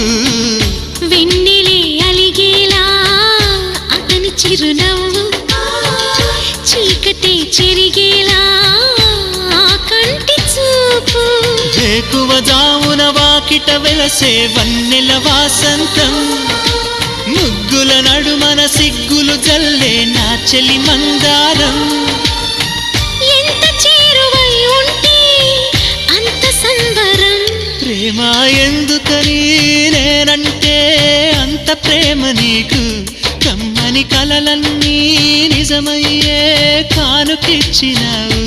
నీకు వెన్నెలే అలిగేలా అతని చిరునవ్వు చీకటే చెరిగేలా కంటి చూపు వేకువ జామున వాకిట వెలసే వన్నెల వాసంతం ముగ్గుల నడుమన సిగ్గులు జల్లే నా చెలి మందారం ఎంత చేరువై ఉంటే అంత సంబరం ప్రేమ ఎందుకని నేనంటే అంత ప్రేమ నీకు కమ్మని కలలన్నీ నిజమయ్యే కానుకిచ్చినావు